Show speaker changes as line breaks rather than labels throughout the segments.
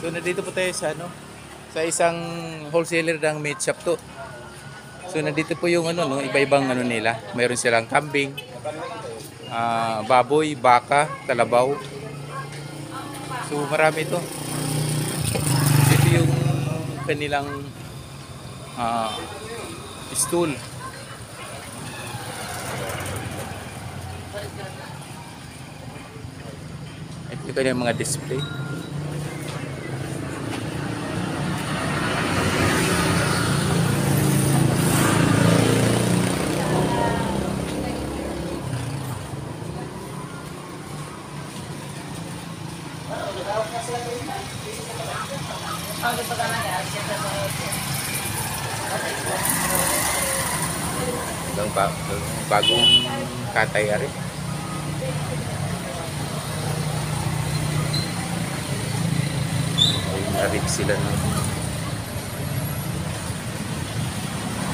So nandito po tayo sa ano, sa isang wholesaler ng meat shop to. So nandito po yung ano, no, iba-ibang ano nila. Mayroon silang kambing, baboy, baka, kalabaw. So marami ito. Ito yung kanilang stool. Ito yung kanilang mga display. Bagong katay ari. Ay, narig sila ng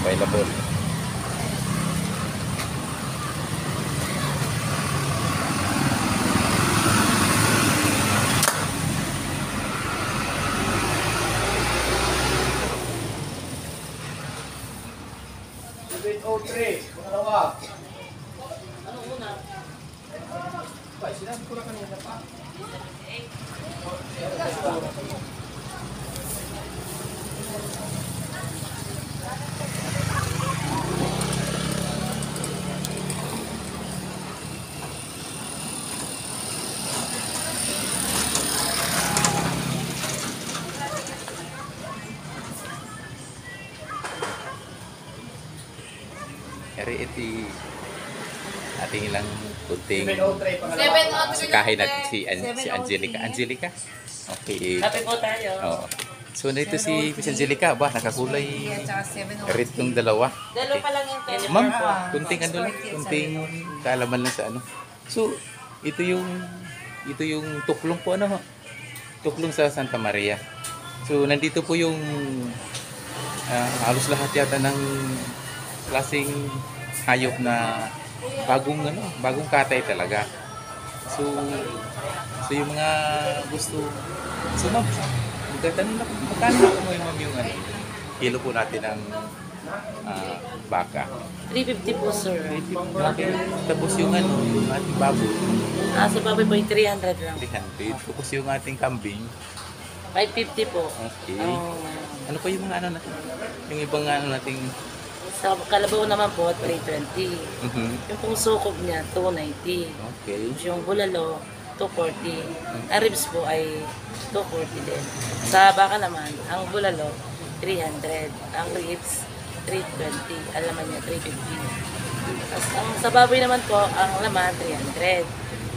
available. Pangalawa. Ano una? Ay, sinabi ko na kanina pa. Kaya iti ating ilang kunting sikahin natin si Angelica. Angelica? Okay.
Happy po tayo.
Oh. So nito si Miss Angelica ba nakakulay red ng dalawa.
Dalo pa lang yung tayo.
Ma'am, kunting ano lang, kunting kaalaman lang sa ano. So ito yung tuklong po ano, tuklong sa Santa Maria. So nandito po yung halos lahat yata ng klaseng hayop na bagong katay talaga. So yung mga gusto, so ma'am, magtatanong na magkano mo yung ano, kilo po natin ng baka.
350 po, sir.
Okay. Tapos yung ano, yung ating baboy,
Sa baboy po, 300 lang.
300. Tapos yung ating kambing,
550 po.
okay.
Oh.
Ano pa yung mga ano natin? Yung ibang ano nating
Sa kalabaw naman po, 320. Yung pong sukob niya, 290.
okay.
Yung bulalo, 240. Ang ribs po ay 240 din. Sa baka naman, ang bulalo, 300. Ang ribs, 320. Ang laman niya, 350. Tapos sa baboy naman po, ang laman, 300.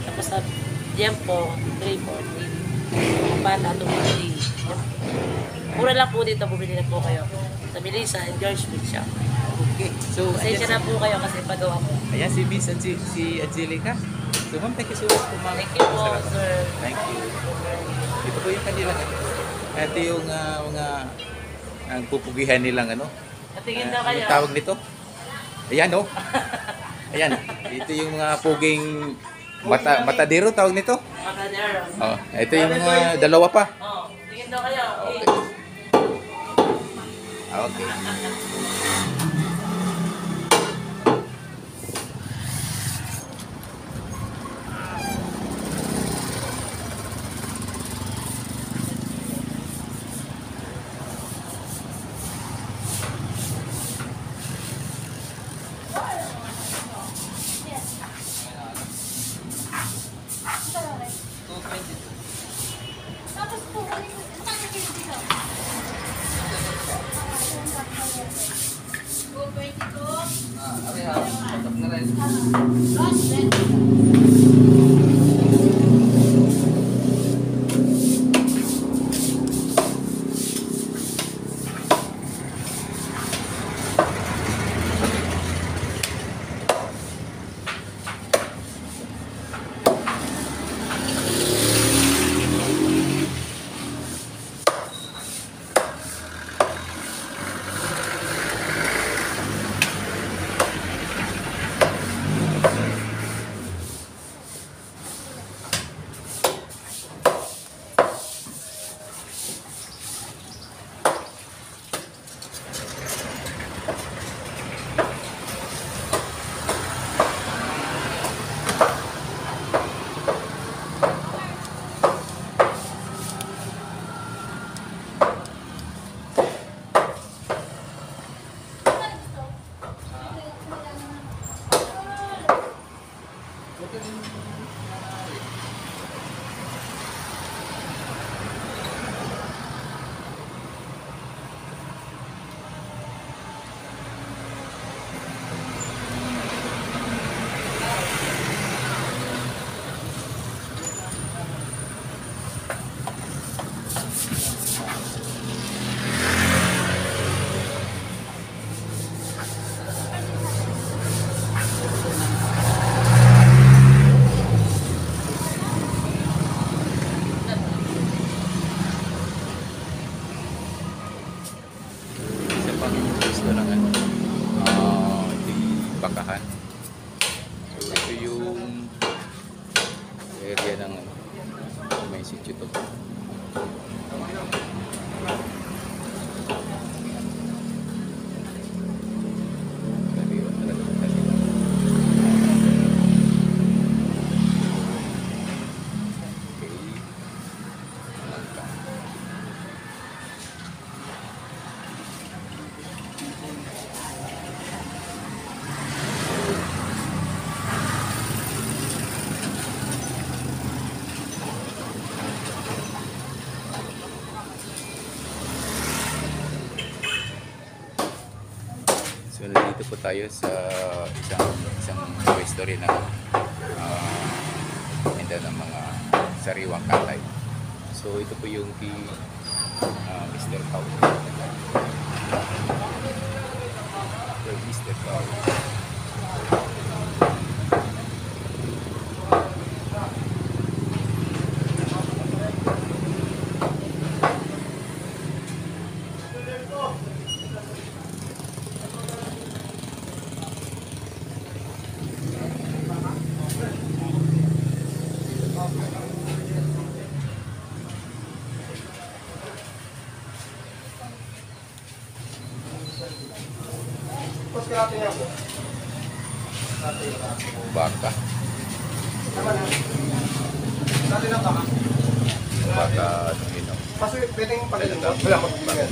Tapos sa diyan po, 340. Ang pata, 250. Mura lang po dito, bumili na po kayo. Sa Melissa and George Meat Shop.
Okay. So,
Pasensya na po kayo kasi pagawa po.
ayan si Miss si Angelica. So, ma'am, thank you so much po, ma'am.
Thank you po,
Salamat.
sir.
Thank you. Ito po yung kanila. Ito yung mga ang pupugihan nilang ano.
Patingin na kayo.
Anong tawag nito? Ayan, oh. Ayan. Ito yung mga puging matadero tawag nito.
Matadero.
Oh, ito yung mga dalawa pa.
Oh, tingin daw kayo.
Okay. Okay.
Tapos po, magkano kilo dito? 222.
Isa pang gusto ng ano, di Bakahan. So, ito yung area ng ano, may sitio to. Kaliwa talaga, kaliwa. Okay. So nandito po tayo sa isang pwesto rin na tinda ng mga sariwang kalay. So ito po yung kay Mr. Pao. Kay Mr. Pao. Baka. Baka ano yun.
Kasi pwedeng pagkain mo.
Talagang
Wala ko.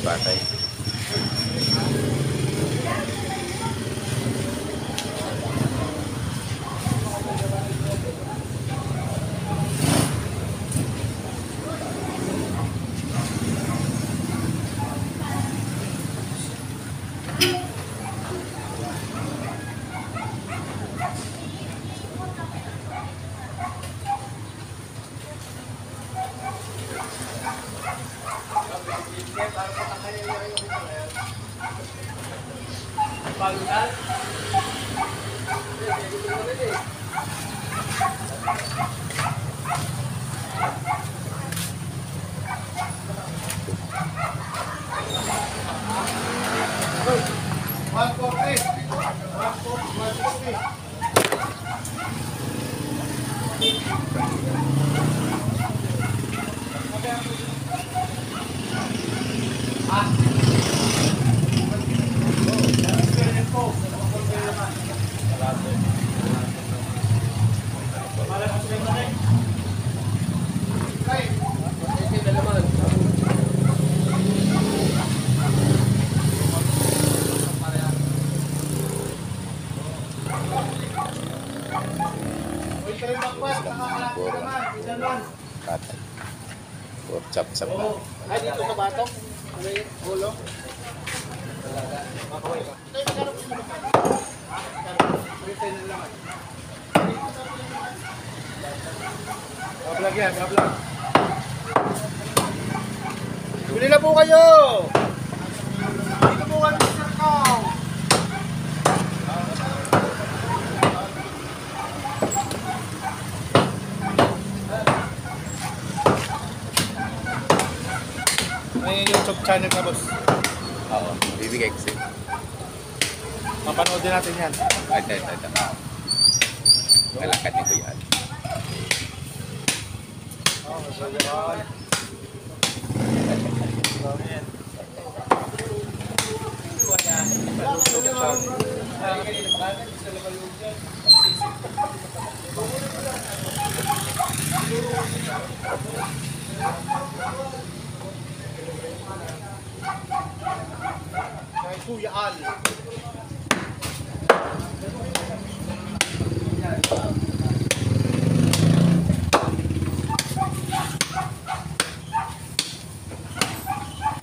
batay. Katay. Or chap-chap na.
Ay, dito sa batok. May ulo. Bablag yan, bablag. Bili na po kayo! Dito po kayo sa Cao! May YouTube channel ka, boss.
Oo, bibigay ko sa'yo.
Mapanood din natin yan.
Ito. Nalakat ni Kuya Al.
Kay Kuya Al.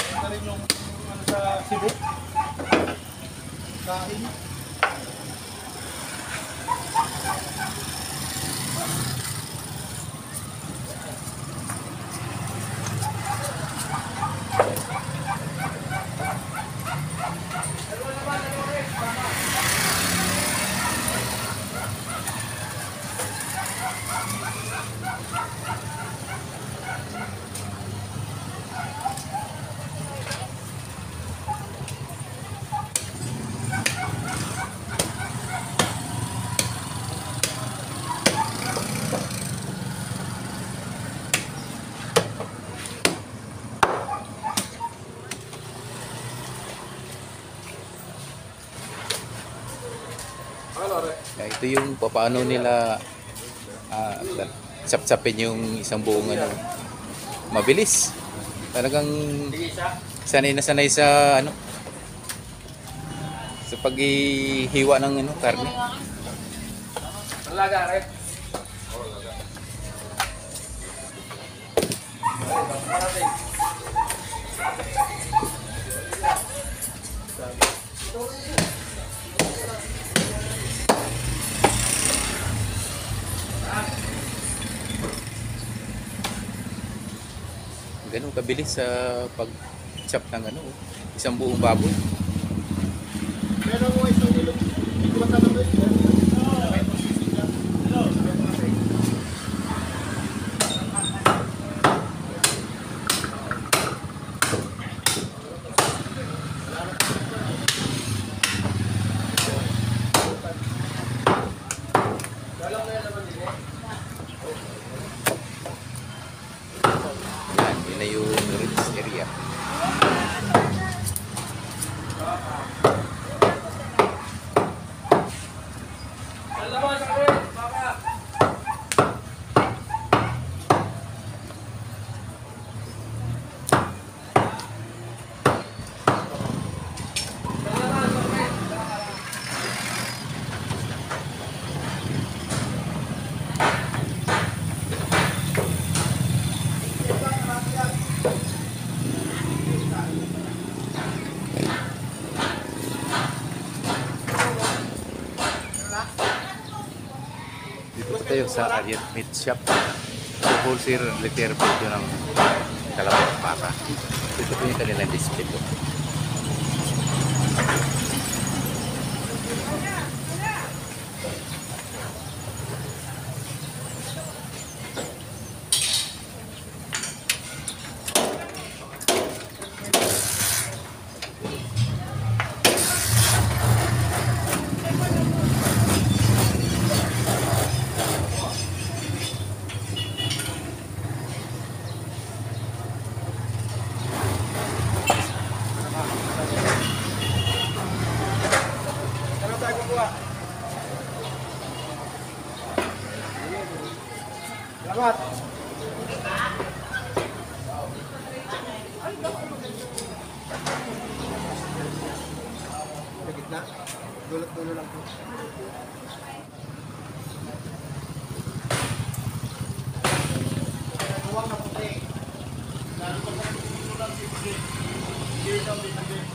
Ito rin yung ano sa Cebu. Kain.
Ito yung paano nila sap-sapin yung isang buong ano. Mabilis. Talagang sanay na sanay sa ano sa paghihiwa ng ano, karne.
Talaga, right?
Ganun kabilis sa pag-chop ng ano, isang buong baboy.
Meron mo isang nilo. Hindi ko matanong ito.
Yan, yun na yung ribs area. Dito po tayo sa Ariat Meat Shop. So, wholesale retailer po ito ng kalabang baka. Ito po yung kanilang display po.
Ano tayo kukuha? Salamat. Sa gitna? Dulot-dulo lang po. Huwag na puti. Lalo pa sa dulo lang si Sige. Sige,